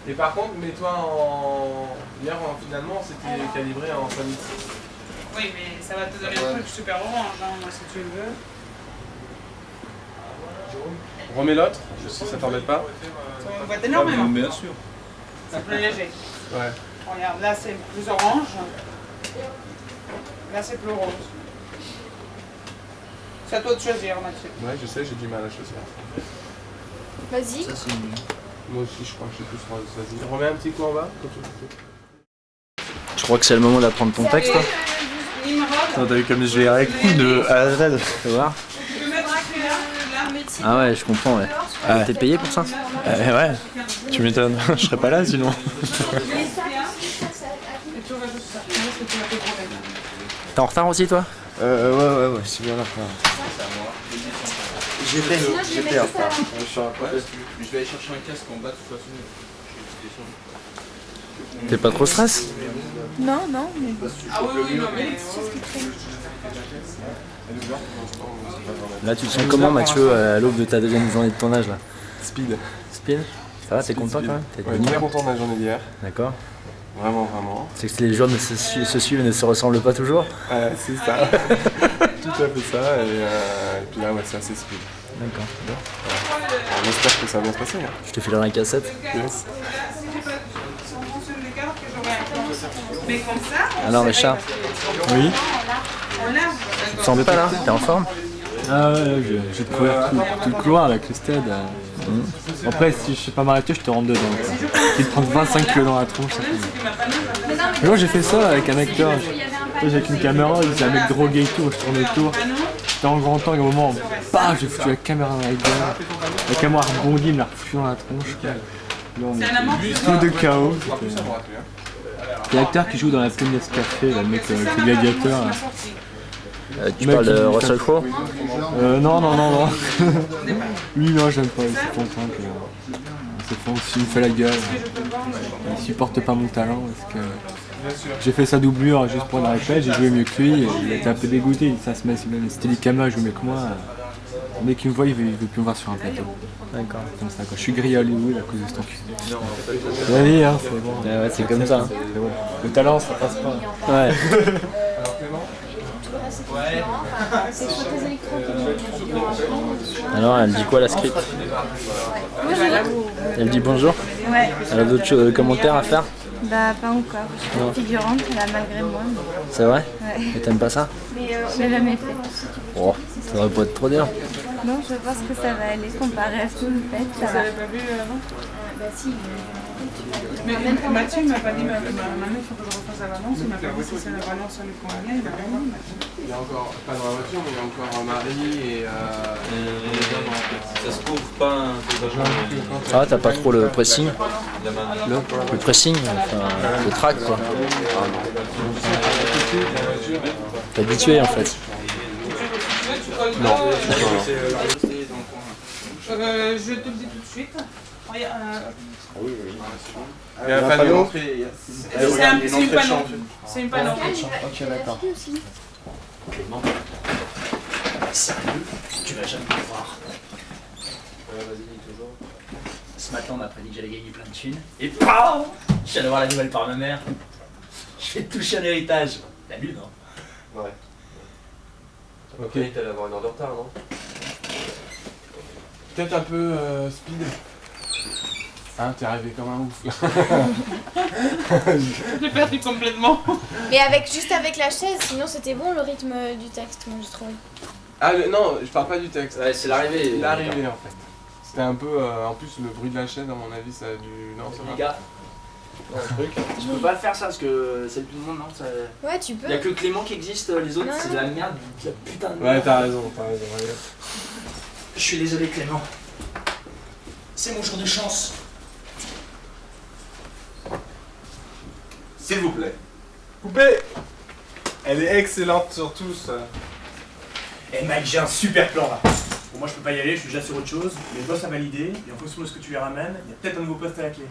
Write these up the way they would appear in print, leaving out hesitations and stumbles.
Et par contre, mets-toi en... Hier, finalement, c'était calibré en 5 minutes. Oui, mais ça va te donner le truc super orange, hein, moi, si tu le veux. Remets l'autre, si ça t'embête pas. Ça m'embête énormément. Bien sûr. C'est plus léger. Ouais. Regarde, là c'est plus orange. Là c'est plus rose. C'est à toi de choisir, Mathieu. Ouais, je sais, j'ai du mal à choisir. Vas-y. Ça, c'est mieux. Moi aussi, je crois que je suis plus rose. Vas-y, remets un petit coup en bas. Je crois que c'est le moment d'apprendre ton texte. Hein. T'as vu comme je l'ai réécrit de A à Z. Tu vois. Tu peux mettre un là. Ah ouais, je comprends, ouais. T'es payé pour ça? Ouais, tu m'étonnes. Je serais pas là sinon. T'es en retard aussi, toi? Ouais, c'est bien là. J'étais en retard. Je vais aller chercher un casque en bas de toute façon. T'es pas trop stress? Non, non, mais... Ah oui, non mais... Là, tu te sens comment, Mathieu, à l'aube de ta deuxième journée de tournage là? Speed. Speed? Ça va, t'es content quand même? T'es Ouais, très content de la journée d'hier. D'accord. Vraiment, vraiment. C'est que les jours se suivent et ne se ressemblent pas toujours? C'est ça. Tout à fait ça. Et puis là, ouais, c'est assez speed. D'accord. On espère que ça va bien se passer. Hein. Je te filerai un cassette. Yes. Mais comme ça... Alors, Richard? Oui? Tu te sens pas là? T'es en forme? Ah ouais, j'ai couvert tout le couloir avec le stade. Après, si je sais pas m'arrêter, je te rentre dedans. Tu te prends 25 kg dans la tronche, ça fait mal. Mais moi j'ai fait ça avec un acteur. J'ai avec une caméra, il faisait un mec drogué et tout, je tournais autour. J'étais en grand temps et au moment, bah, j'ai foutu la caméra dans la gueule. La caméra rebondit, il me l'a refoutu dans la tronche. Là, on est tout de chaos. Il y a l'acteur qui joue dans la pub Nescafé, le mec avec le gladiateur. Là. Tu parles de Russell Crowe? Non. Lui, non, j'aime pas. Il se content que. Il me fait la gueule. Il supporte pas mon talent parce que. J'ai fait sa doublure juste pour la répète, j'ai joué mieux que lui et il était un peu dégoûté. Ça se met, c'était les caméras joue mieux que moi. Dès qu'il me voit, il veut plus me voir sur un plateau. D'accord. Comme ça, quoi. Je suis grillé à Hollywood à cause de cet enculé. C'est la vie, hein, c'est bon. Ouais, c'est comme ça. Hein. C'est bon. Le talent, ça passe pas. Ouais. Alors, elle dit quoi la script? Elle dit bonjour? Ouais. Elle a d'autres commentaires à faire? Bah pas encore. Je suis Non. figurante là malgré moi. C'est vrai? Ouais. Et t'aimes pas ça? Je l'ai jamais fait. Oh, ça devrait pas être trop dur. Non, je pense que ça va aller comparé à ce que vous faites. Ça va. Vous pas vu avant? Bah si. Mais Mathieu il m'a pas dit, maman, il faut que je refasse la balance, il m'a pas dit si c'est la balance sur les combien, il m'a pas dit, Mathieu. Il y a encore, pas dans la voiture, mais il y a encore Marie et... Ça se trouve pas un Ah, t'as pas trop le pressing? Le pressing, enfin, le track quoi. T'es habitué en fait. Non. Je te le dis tout de suite. Regarde, Il y a un panneau. c'est une panneau. C'est une panneau. Ok, d'accord. Sérieux, tu vas jamais me croire. Ce matin, on m'a prédit que j'allais gagner plein de thunes. Et PAM! Je viens d'avoir la nouvelle par ma mère. Je vais toucher un héritage. La lune, hein. Ouais. Ok. T'allais avoir une heure de retard, non? Peut-être un peu speed. Hein, t'es arrivé comme un ouf là. J'ai perdu complètement. Mais juste avec la chaise, sinon c'était bon le rythme du texte, moi je trouve. Ah non, je parle pas du texte. Ouais, c'est l'arrivée. L'arrivée en fait. C'était un peu... en plus le bruit de la chaîne à mon avis ça a dû... Non, ça va. Les gars, je peux pas le faire ça parce que c'est tout le monde, non ça... Ouais, tu peux. Y'a que Clément qui existe, les autres Non. c'est de la merde, de la putain de Ouais, merde. t'as raison. Allez. Je suis désolé Clément. C'est mon jour de chance. S'il vous plaît. Coupé. Elle est excellente sur tous. Eh mec, j'ai un super plan là. Bon, moi je peux pas y aller, je suis déjà sur autre chose. Mais le boss a validé, et en fonction de ce que tu lui ramènes, il y a peut-être un nouveau poste à la clé.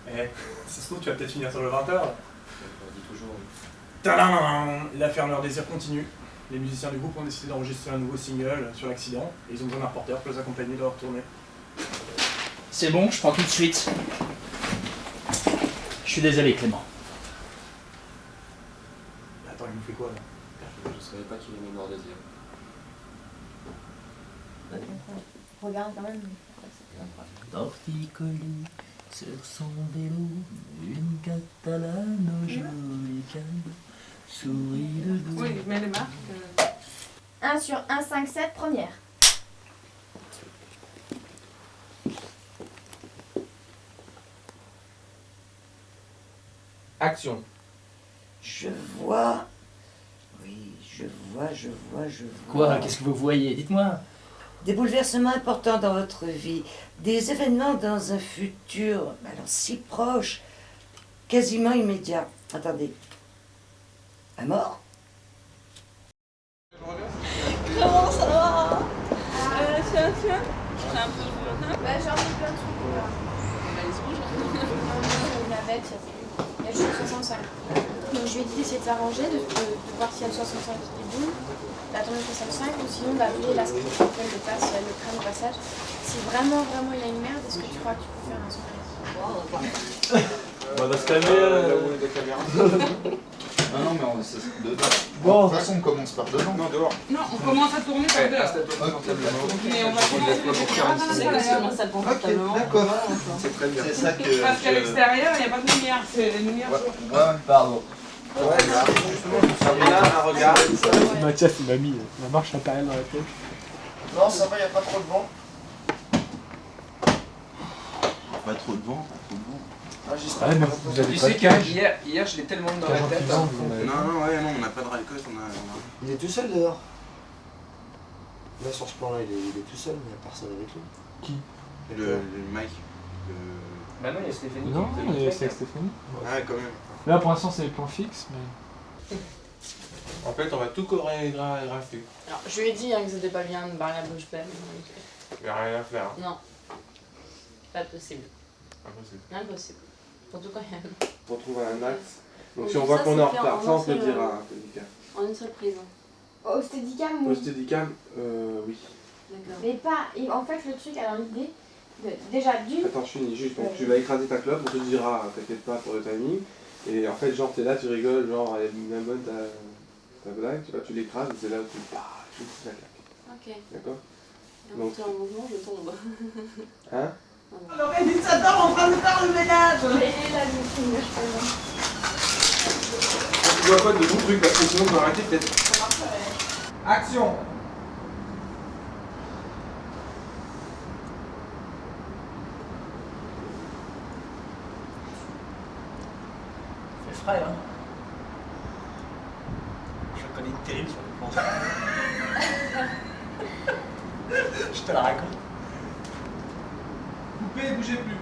Eh, si ça se trouve, tu vas peut-être finir sur le 20h. Tadam! L'affaire Leur Désir continue. Les musiciens du groupe ont décidé d'enregistrer un nouveau single sur l'accident, et ils ont besoin d'un reporter pour les accompagner dans leur tournée. C'est bon, je prends tout de suite. Je suis désolé, Clément. Attends, il nous fait quoi là? Je savais pas qu'il aimait noir des yeux. Regarde quand même. Torticolis sur son vélo, une catalane au joli calme, sourit de dos. Oui, mais les marques. 1 sur 1, 5, 7, première. Action. Je vois. Oui, je vois. Quoi? Qu'est-ce que vous voyez? Dites-moi. Des bouleversements importants dans votre vie. Des événements dans un futur, alors si proche, quasiment immédiat. Attendez. À mort? Comment ça va? Tiens. Bah, j'ai envie plein de trucs. Là. La bête, il y a juste 65. Donc je lui ai dit d'essayer de s'arranger, de voir s'il y a le 65 qui est bon, d'attendre le 65, ou sinon d'appeler la script qui appelle le crâne au passage. Si vraiment il y a une merde, est-ce que tu crois que tu peux faire un son? On va se calmer. Non, mais on c'est dedans. Bon. De toute façon, on commence par devant. Non, dehors. Non, on commence à tourner par dehors. Mais on va tourner. Ok, d'accord. C'est très bien. C'est ça que. Parce qu'à l'extérieur, il n'y a pas de lumière. C'est les lumières. Pardon. Ouais, justement, je me là, un regard. Mathias, il m'a mis la marche impériale dans la tête. Non, ça va, il n'y a pas trop de vent. Pas trop de vent, Ah, mais vous avez Tu pas sais de cage. hier je l'ai tellement dans la tête. Non, on n'a pas de ralcool, Il est tout seul dehors. Là sur ce plan là il est tout seul, mais il n'y a personne avec lui. Qui? Le Mike. Bah non, il y a Stéphanie. Non, mais c'est avec Stéphanie. Ah, quand même. Là pour l'instant c'est les plans fixes, mais. En fait, on va tout chorégraphier. Alors, je lui ai dit que c'était pas bien de barrer la bouche pleine. Il n'y a rien à faire. Non. Pas possible. Impossible. Impossible. En tout cas, rien. Pour trouver un axe. Donc Oui, si on voit ça, qu'on est c'est en fait retard, en ça on peut un le seul, dire à Steadicam. En une seule prise. Au Steadicam, oui. Au Steadicam, oui. D'accord. Mais pas. Et en fait, le truc, alors l'idée, déjà d'une. Attends, je finis juste. Donc tu vas écraser ta clope, on te dira, t'inquiète pas pour le timing. Et en fait, genre, t'es là, tu rigoles, genre, elle est bien bonne ta blague, tu vois, tu l'écrases et c'est là où tu fous la claque. Ok. D'accord? Donc, en mouvement, je tombe. Hein? On aurait dit ça en train de faire le ménage. Et la vitrine, je peux. Tu dois pas de bons trucs parce que sinon on va arrêter peut-être. Action! C'est frais, hein. Je connais une terrible sur le plan. Je te la raconte. Coupez, bougez plus.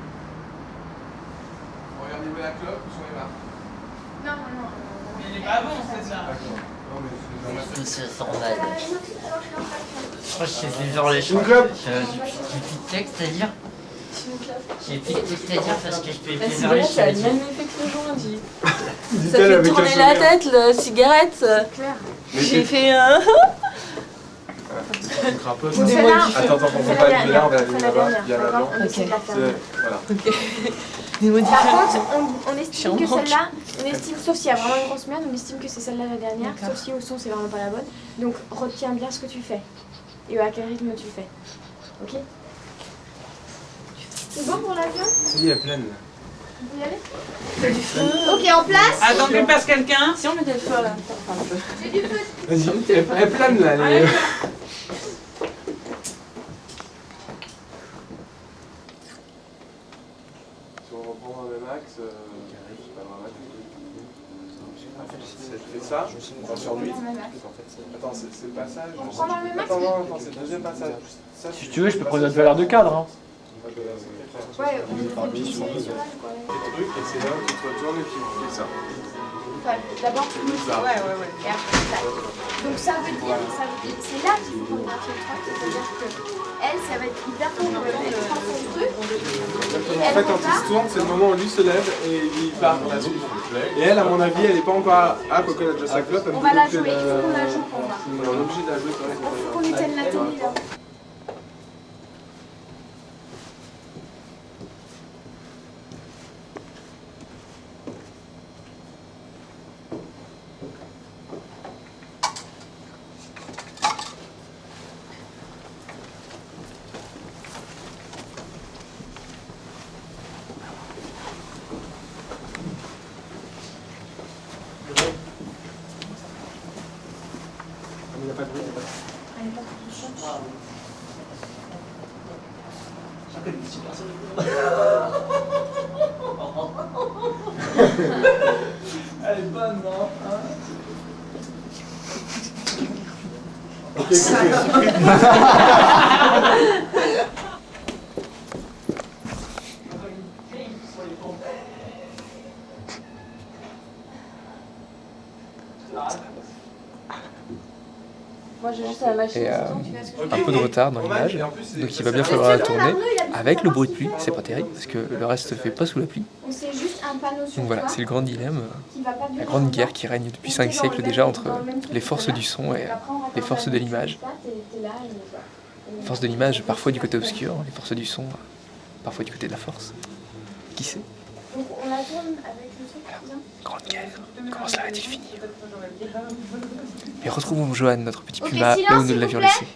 Regardez la clope ou sur les marques. Non. Mais il est pas bon, celle-là. Tout se sent mal. Oh, je sais genre les choses. J'ai plus de texte à dire. J'ai plus de texte à dire parce que je peux La plus cigarette, ça a le même effet que le joint, dit. Ça Dit-elle fait avec tourner un la sourire. tête, la cigarette. Claire. J'ai fait un. Crapaud. Bon, celle-là, Attends, on c'est va pas la aller là, on va dernière. aller C'est la là-bas, dernière, il y a d'accord? là-bas. On essaie de la faire. Voilà. Par contre, on estime Chiant. que celle-là, sauf s'il y a vraiment une grosse merde, on estime que c'est celle-là la dernière, sauf si au son c'est vraiment pas la bonne. Donc retiens bien ce que tu fais et à quel rythme tu le fais. Ok? C'est bon pour l'avion? Il y a plein. On peut y aller? Ok, en place? Attends qu'il passe quelqu'un. Si on mettait le feu à la J'ai du feu. Vas-y, elle plane là. Allez. Si on reprend le max, c'est pas dramatique. Elle fait ça, sur lui. Attends, c'est le passage. On prend dans le max? Attends, non, c'est le deuxième passage. Ça, Si tu veux, je peux prendre notre valeur de cadre. Hein. Ouais, on est sur elle, quoi. Le truc, et c'est là où tu te retournes et tu fais ça. Enfin, d'abord tu mets ça. Ouais. Et après ça. Donc ça veut dire, c'est là qu'il faut chorégraphier le truc, c'est-à-dire que elle, ça va être hyper cool, elle prend son truc, et En elle fait, quand il repart. se tourne, c'est le moment où lui se lève et il part pour la suite. Et elle, à mon avis, elle n'est pas encore à quoi qu'elle a déjà sa clope. On va la jouer, il faut qu'on la joue pour voir. On est obligé de la jouer sur les Il faut qu'on lui tienne la télé là. Elle est bonne, non? Ok, Moi j'ai juste la machine. Et un peu de retard dans l'image, donc il va bien falloir la tourner avec le bruit de pluie, c'est pas terrible parce que le reste se fait pas sous la pluie. C'est juste un panneau sur Donc voilà, c'est le grand dilemme, la grande guerre qui règne depuis 5 siècles déjà entre les forces du son et les forces de l'image. Les forces de l'image parfois du côté obscur, les forces du son parfois du côté de la force. Qui sait? Donc on la tourne avec le son. Grande guerre, comment cela va-t-il finir? Et retrouvons Johan, notre petit puma, là où nous l'avions laissé.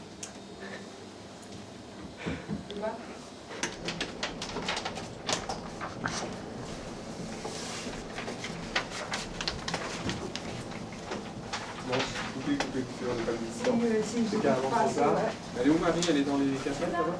Coupez, on n'est pas mis dedans. C'est carrément trop tard. Elle est où Marie? Elle est dans les cafés là-bas?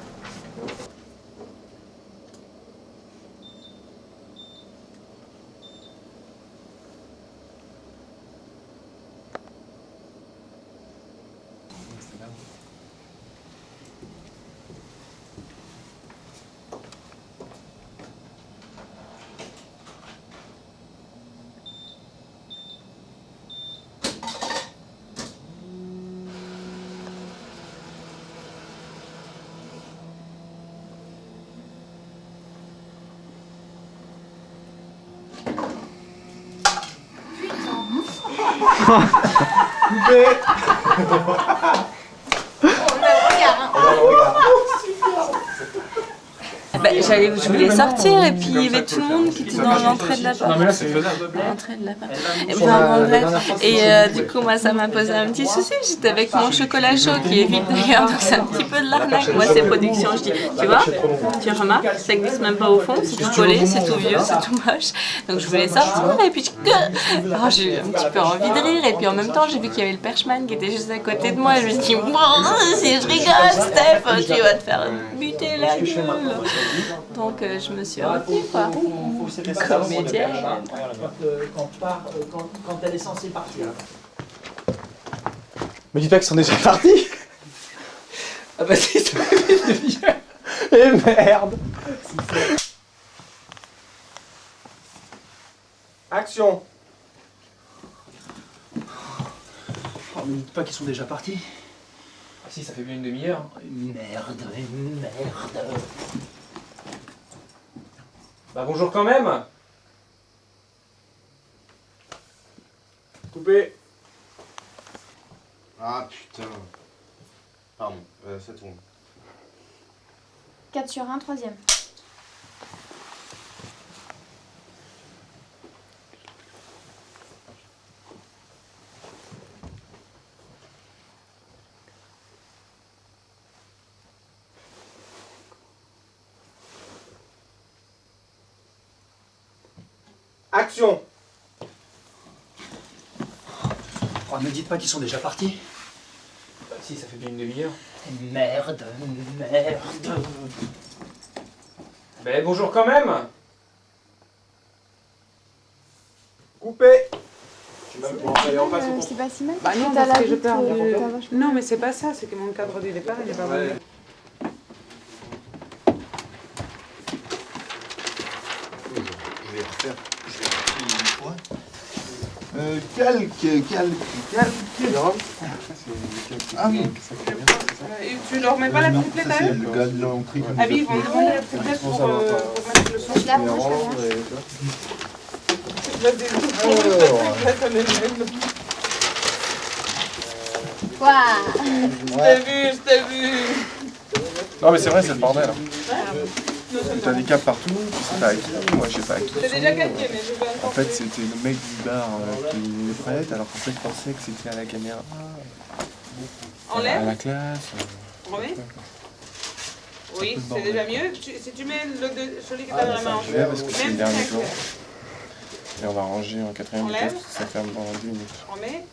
Coupé. Bah, je voulais sortir et puis il y avait tout le monde qui était dans l'entrée de la porte. Non mais là c'est faisable. L'entrée de la porte. Et, bon, bref. Et du coup moi ça m'a posé un petit souci. J'étais avec mon chocolat chaud qui est vide d'ailleurs, donc c'est un petit peu de l'arnaque. Moi c'est production, je dis, tu vois, tu remarques, ça glisse même pas au fond, c'est tout collé, c'est tout vieux, c'est tout moche. Donc je voulais sortir et puis alors, j'ai eu un petit peu envie de rire et puis en même temps j'ai vu qu'il y avait le perchman qui était juste à côté de moi et je me suis dit, si je rigole Steph, tu vas te faire buter la gueule. Donc je me suis retenue quoi, comédienne. Quand elle est censée partir. Me dites pas qu'ils sont déjà partis. Ah bah si, ça fait une demi-heure. Et merde. Action. Oh, me dites pas qu'ils sont déjà partis. Ah si, ça fait bien une demi-heure. Merde. Bah bonjour quand même. Coupé. Ah putain. Pardon, ça tourne. 4 sur 1, 3e. Action. Oh, me dites pas qu'ils sont déjà partis. Bah si, ça fait bien une demi-heure. Merde. Bah bonjour quand même. Coupé. Tu vas me aller en face au C'est pas si mal. Bah non, parce que je pars de... Non, mais c'est pas ça, c'est que mon cadre du départ, il est pas bon. Je vais refaire. Calque. Ah oui. Et tu leur mets pas la triplette à eux? Le gars de l'entrée. Ah oui, ils vont demander la triplette pour mettre le son. Je l'approche, Je t'ai vu. Non mais c'est vrai, c'est le bordel. T'as des câbles partout, tu sais pas à qui, moi je sais pas à qui. C'est déjà capté, mais je vais En fait c'était le mec du bar qui les prête, alors qu'en fait je pensais que c'était à la caméra. Enlève. À la classe. Remets. Oui, c'est déjà mieux. Si tu mets celui que t'as dans la main en Je vais parce que c'est le dernier même jour. Et on va ranger en 4ème vitesse, ça ferme dans 2 minutes. Remets.